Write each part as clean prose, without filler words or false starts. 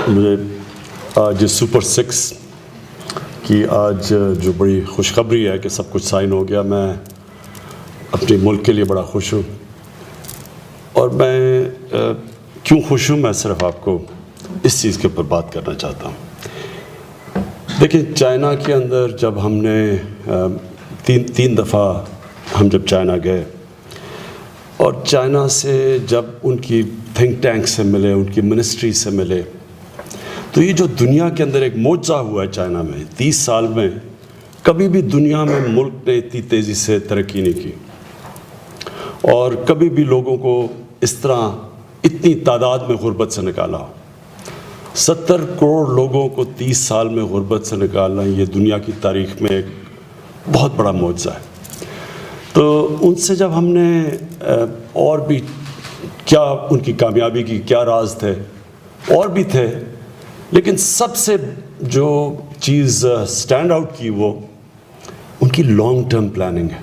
مجھے آج super six کی آج جو بڑی خوشخبری ہے کہ سب کچھ سائن ہو گیا، میں اپنے ملک کے لیے بڑا خوش ہوں. اور میں کیوں خوش ہوں، میں صرف آپ کو اس چیز کے اوپر بات کرنا چاہتا ہوں. دیکھیں، چائنا کے اندر جب ہم نے تین دفعہ ہم جب چائنا گئے اور چائنا سے جب ان کی تھنک ٹینک سے ملے، ان کی منسٹری سے ملے، تو یہ جو دنیا کے اندر ایک معجزہ ہوا ہے چائنا میں 30 سال میں، کبھی بھی دنیا میں ملک نے اتنی تیزی سے ترقی نہیں کی اور کبھی بھی لوگوں کو اس طرح اتنی تعداد میں غربت سے نکالا. 70 کروڑ لوگوں کو 30 سال میں غربت سے نکالنا یہ دنیا کی تاریخ میں ایک بہت بڑا معجزہ ہے. تو ان سے جب ہم نے اور بھی کیا ان کی کامیابی کی کیا راز تھے، اور بھی تھے، لیکن سب سے جو چیز سٹینڈ آؤٹ کی وہ ان کی لانگ ٹرم پلاننگ ہے.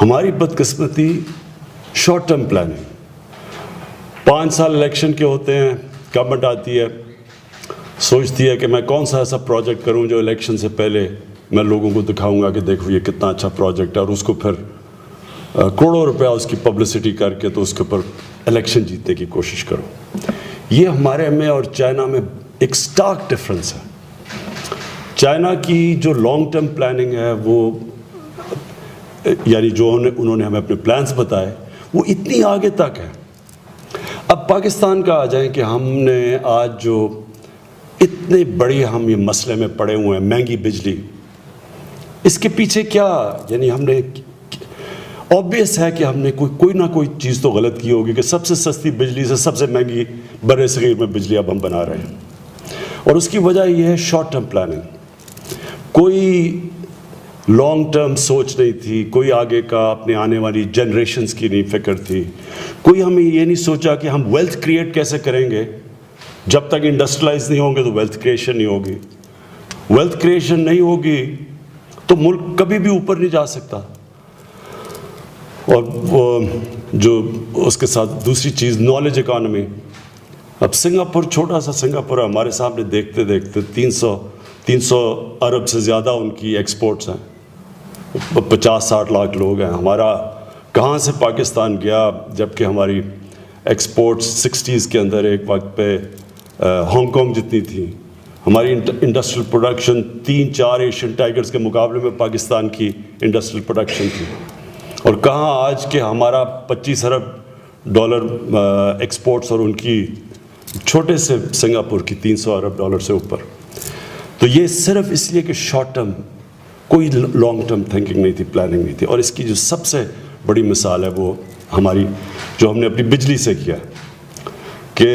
ہماری بدقسمتی شارٹ ٹرم پلاننگ. 5 سال الیکشن کے ہوتے ہیں، گورنمنٹ آتی ہے، سوچتی ہے کہ میں کون سا ایسا پروجیکٹ کروں جو الیکشن سے پہلے میں لوگوں کو دکھاؤں گا کہ دیکھو یہ کتنا اچھا پروجیکٹ ہے، اور اس کو پھر کروڑوں روپیہ اس کی پبلسٹی کر کے تو اس کے اوپر الیکشن جیتنے کی کوشش کرو. یہ ہمارے میں اور چائنا میں ایک سٹارک ڈفرنس ہے. چائنا کی جو لانگ ٹرم پلاننگ ہے وہ یعنی جو انہوں نے ہمیں اپنے پلانز بتائے وہ اتنی آگے تک ہے. اب پاکستان کا آ جائیں کہ ہم نے آج جو اتنے بڑی ہم یہ مسئلے میں پڑے ہوئے ہیں، مہنگی بجلی، اس کے پیچھے کیا، یعنی ہم نے آبویس ہے کہ ہم نے کوئی نہ کوئی چیز تو غلط کی ہوگی کہ سب سے سستی بجلی سے سب سے مہنگی بر صغیر میں بجلی اب ہم بنا رہے ہیں. اور اس کی وجہ یہ ہے شارٹ ٹرم پلاننگ. کوئی لانگ ٹرم سوچ نہیں تھی، کوئی آگے کا اپنے آنے والی جنریشنز کی نہیں فکر تھی. کوئی ہمیں یہ نہیں سوچا کہ ہم ویلتھ کریٹ کیسے کریں گے. جب تک انڈسٹریلائز نہیں ہوں گے تو ویلتھ کریشن نہیں ہوگی. ویلتھ کریشن نہیں ہوگی تو ملک کبھی بھی اوپر نہیں جا سکتا. اور وہ جو اس کے ساتھ دوسری چیز نالج اکانومی. اب سنگاپور، چھوٹا سا سنگاپور ہے، ہمارے سامنے دیکھتے دیکھتے 300 ارب سے زیادہ ان کی ایکسپورٹس ہیں. 50-60 لاکھ لوگ ہیں. ہمارا کہاں سے پاکستان گیا جبکہ ہماری ایکسپورٹس 60s کے اندر ایک وقت پہ ہانگ کانگ جتنی تھی. ہماری انڈسٹریل پروڈکشن 3-4 ایشین ٹائیگرز کے مقابلے میں پاکستان کی انڈسٹریل پروڈکشن تھی. اور کہاں آج کہ ہمارا 25 ارب ڈالر ایکسپورٹس اور ان کی چھوٹے سے سنگاپور کی 300 ارب ڈالر سے اوپر. تو یہ صرف اس لیے کہ شارٹ ٹرم، کوئی لانگ ٹرم تھنکنگ نہیں تھی، پلاننگ نہیں تھی. اور اس کی جو سب سے بڑی مثال ہے وہ ہماری جو ہم نے اپنی بجلی سے کیا کہ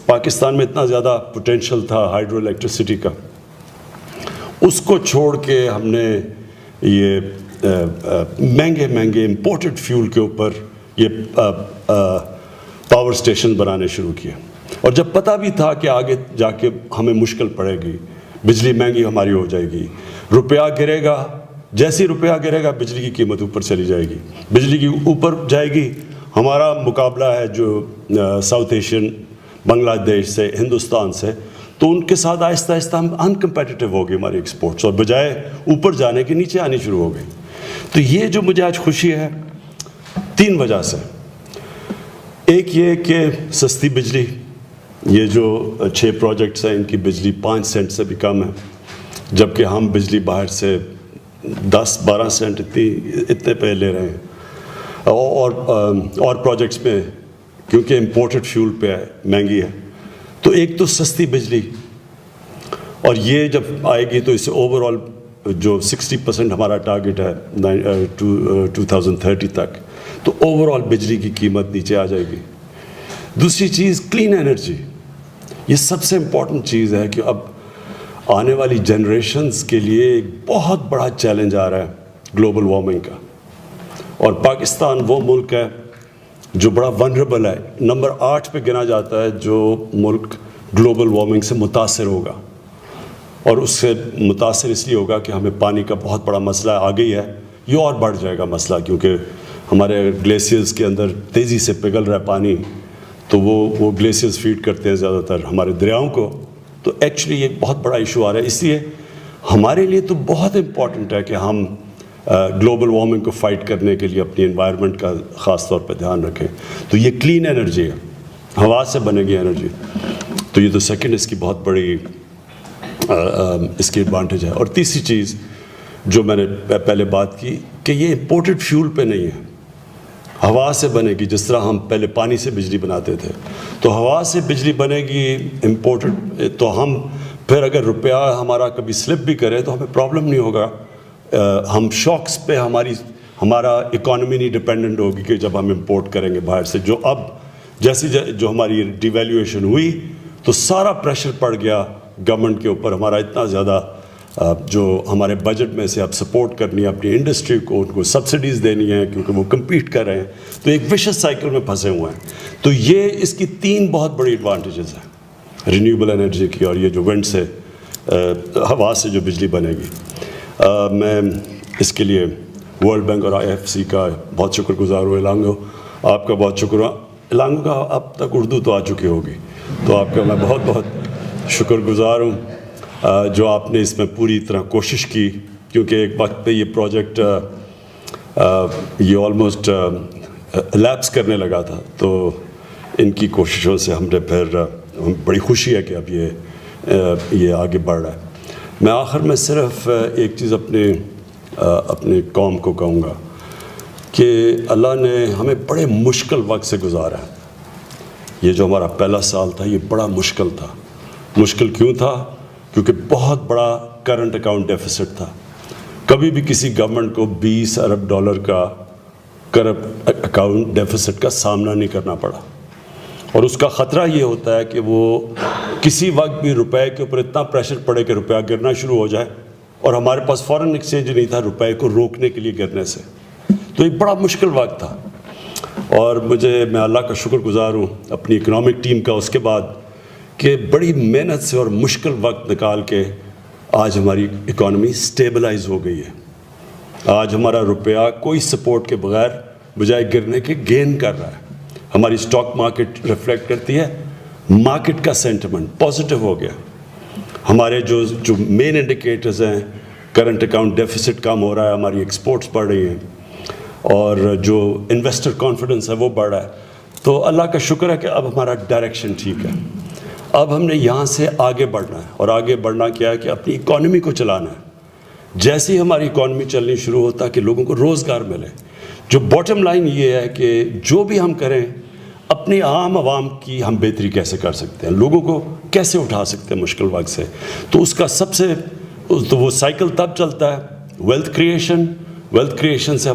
پاکستان میں اتنا زیادہ پوٹینشیل تھا ہائیڈرو الیکٹریسٹی کا، اس کو چھوڑ کے ہم نے یہ مہنگے امپورٹڈ فیول کے اوپر یہ پاور اسٹیشن بنانے شروع کیے. اور جب پتہ بھی تھا کہ آگے جا کے ہمیں مشکل پڑے گی، بجلی مہنگی ہماری ہو جائے گی، روپیہ گرے گا، جیسی روپیہ گرے گا بجلی کی قیمت اوپر چلی جائے گی، بجلی کی اوپر جائے گی. ہمارا مقابلہ ہے جو ساؤتھ ایشین، بنگلہ دیش سے، ہندوستان سے، تو ان کے ساتھ آہستہ آہستہ ہم انکمپیٹیٹیو ہو گئے ہماری ایکسپورٹس، اور بجائے اوپر جانے کے نیچے آنی شروع ہو گئی. تو یہ جو مجھے آج خوشی ہے 3 وجہ سے. ایک یہ کہ سستی بجلی، یہ جو 6 پروجیکٹس ہیں ان کی بجلی 5 سینٹ سے بھی کم ہے، جبکہ ہم بجلی باہر سے 10-12 سینٹ اتنے پہ لے رہے ہیں. اور پروجیکٹس میں کیونکہ امپورٹڈ فیول پہ ہے، مہنگی ہے. تو ایک تو سستی بجلی، اور یہ جب آئے گی تو اس سے اوور آل جو 60% ہمارا ٹارگٹ ہے 2030 تک، تو اوور آل بجلی کی قیمت نیچے آ جائے گی. دوسری چیز کلین انرجی. یہ سب سے امپورٹنٹ چیز ہے کہ اب آنے والی جنریشنز کے لیے ایک بہت بڑا چیلنج آ رہا ہے گلوبل وارمنگ کا. اور پاکستان وہ ملک ہے جو بڑا ونربل ہے، نمبر 8 پہ گنا جاتا ہے جو ملک گلوبل وارمنگ سے متاثر ہوگا. اور اس سے متاثر اس لیے ہوگا کہ ہمیں پانی کا بہت بڑا مسئلہ آ گئی ہے. یہ اور بڑھ جائے گا مسئلہ، کیونکہ ہمارے گلیشیئرز کے اندر تیزی سے پگھل رہا ہے پانی، تو وہ گلیشیئرز فیڈ کرتے ہیں زیادہ تر ہمارے دریاؤں کو. تو ایکچولی یہ بہت بڑا ایشو آ رہا ہے. اس لیے ہمارے لیے تو بہت امپورٹنٹ ہے کہ ہم گلوبل وارمنگ کو فائٹ کرنے کے لیے اپنی انوائرمنٹ کا خاص طور پہ دھیان رکھیں. تو یہ کلین انرجی ہے, ہوا سے بنے گی انرجی. تو یہ تو سیکنڈ اس کی بہت بڑی اس کی ایڈوانٹیج ہے. اور تیسری چیز جو میں نے پہلے بات کی کہ یہ امپورٹڈ فیول پہ نہیں ہے, ہوا سے بنے گی. جس طرح ہم پہلے پانی سے بجلی بناتے تھے, تو ہوا سے بجلی بنے گی امپورٹڈ. تو ہم پھر اگر روپیہ ہمارا کبھی سلپ بھی کرے تو ہمیں پرابلم نہیں ہوگا. ہم شاکس پہ ہمارا اکانومی نہیں ڈپینڈنٹ ہوگی کہ جب ہم امپورٹ کریں گے باہر سے. جو اب جیسی جو ہماری ڈی ویلیویشن ہوئی تو سارا پریشر پڑ گیا گورنمنٹ کے اوپر. ہمارا اتنا زیادہ جو ہمارے بجٹ میں سے اب سپورٹ کرنی ہے اپنی انڈسٹری کو, ان کو سبسڈیز دینی ہے کیونکہ وہ کمپیٹ کر رہے ہیں. تو ایک وشس سائیکل میں پھنسے ہوئے ہیں. تو یہ اس کی 3 بہت بڑی ایڈوانٹیجز ہیں رینیوبل انرجی کی, اور یہ جو ونڈ سے ہوا سے جو بجلی بنے گی. میں اس کے لیے ورلڈ بینک اور IFC کا بہت شکر گزار ہوں. الانگو آپ کا بہت شکر. الانگو کا اب تک اردو تو آ چکی ہوگی, تو آپ کا میں بہت بہت شکر گزار ہوں جو آپ نے اس میں پوری طرح کوشش کی. کیونکہ ایک وقت پہ یہ پروجیکٹ یہ آلموسٹ لیپس کرنے لگا تھا. تو ان کی کوششوں سے ہم نے پھر بڑی خوشی ہے کہ اب یہ آگے بڑھ رہا ہے. میں آخر میں صرف ایک چیز اپنے قوم کو کہوں گا کہ اللہ نے ہمیں بڑے مشکل وقت سے گزارا ہے. یہ جو ہمارا پہلا سال تھا یہ بڑا مشکل تھا. مشکل کیوں تھا؟ کیونکہ بہت بڑا کرنٹ اکاؤنٹ ڈیفیسٹ تھا. کبھی بھی کسی گورنمنٹ کو $20 ارب کا کرنٹ اکاؤنٹ ڈیفیسٹ کا سامنا نہیں کرنا پڑا. اور اس کا خطرہ یہ ہوتا ہے کہ وہ کسی وقت بھی روپے کے اوپر اتنا پریشر پڑے کہ روپیہ گرنا شروع ہو جائے, اور ہمارے پاس فارن ایکسچینج نہیں تھا روپے کو روکنے کے لیے گرنے سے. تو ایک بڑا مشکل وقت تھا. اور میں اللہ کا شکر گزار ہوں اپنی اکنامک ٹیم کا اس کے بعد کہ بڑی محنت سے اور مشکل وقت نکال کے آج ہماری اکانومی سٹیبلائز ہو گئی ہے. آج ہمارا روپیہ کوئی سپورٹ کے بغیر بجائے گرنے کے گین کر رہا ہے. ہماری اسٹاک مارکیٹ ریفلیکٹ کرتی ہے, مارکیٹ کا سینٹیمنٹ پازیٹیو ہو گیا. ہمارے جو مین انڈیکیٹرز ہیں, کرنٹ اکاؤنٹ ڈیفیسٹ کم ہو رہا ہے, ہماری ایکسپورٹس بڑھ رہی ہیں, اور جو انویسٹر کانفیڈنس ہے وہ بڑھ رہا ہے. تو اللہ کا شکر ہے کہ اب ہمارا ڈائریکشن ٹھیک ہے. اب ہم نے یہاں سے آگے بڑھنا ہے, اور آگے بڑھنا کیا ہے کہ اپنی اکانومی کو چلانا ہے. جیسے ہی ہماری اکانومی چلنی شروع ہوتا ہے کہ لوگوں کو روزگار ملے. جو باٹم لائن یہ ہے کہ جو بھی ہم کریں اپنی عام عوام کی ہم بہتری کیسے کر سکتے ہیں, لوگوں کو کیسے اٹھا سکتے ہیں مشکل وقت سے. تو اس کا تو وہ سائیکل تب چلتا ہے ویلتھ کریشن سے.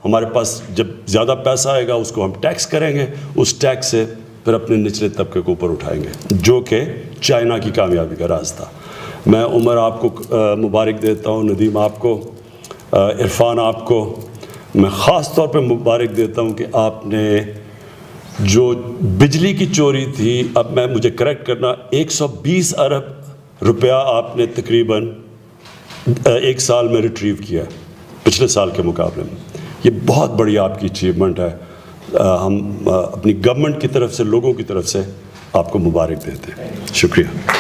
ہمارے پاس جب زیادہ پیسہ آئے گا اس کو ہم ٹیکس کریں گے, اس ٹیکس سے پھر اپنے نچلے طبقے کو اوپر اٹھائیں گے, جو کہ چائنا کی کامیابی کا راز تھا. میں عمر آپ کو مبارک دیتا ہوں, ندیم آپ کو, عرفان آپ کو. میں خاص طور پہ مبارک دیتا ہوں کہ آپ نے جو بجلی کی چوری تھی, اب مجھے کریکٹ کرنا, 120 ارب روپیہ آپ نے تقریباً 1 سال میں ریٹریو کیا ہے پچھلے سال کے مقابلے میں. یہ بہت بڑی آپ کی اچیومنٹ ہے. ہم اپنی گورنمنٹ کی طرف سے, لوگوں کی طرف سے آپ کو مبارک دیتے ہیں. شکریہ.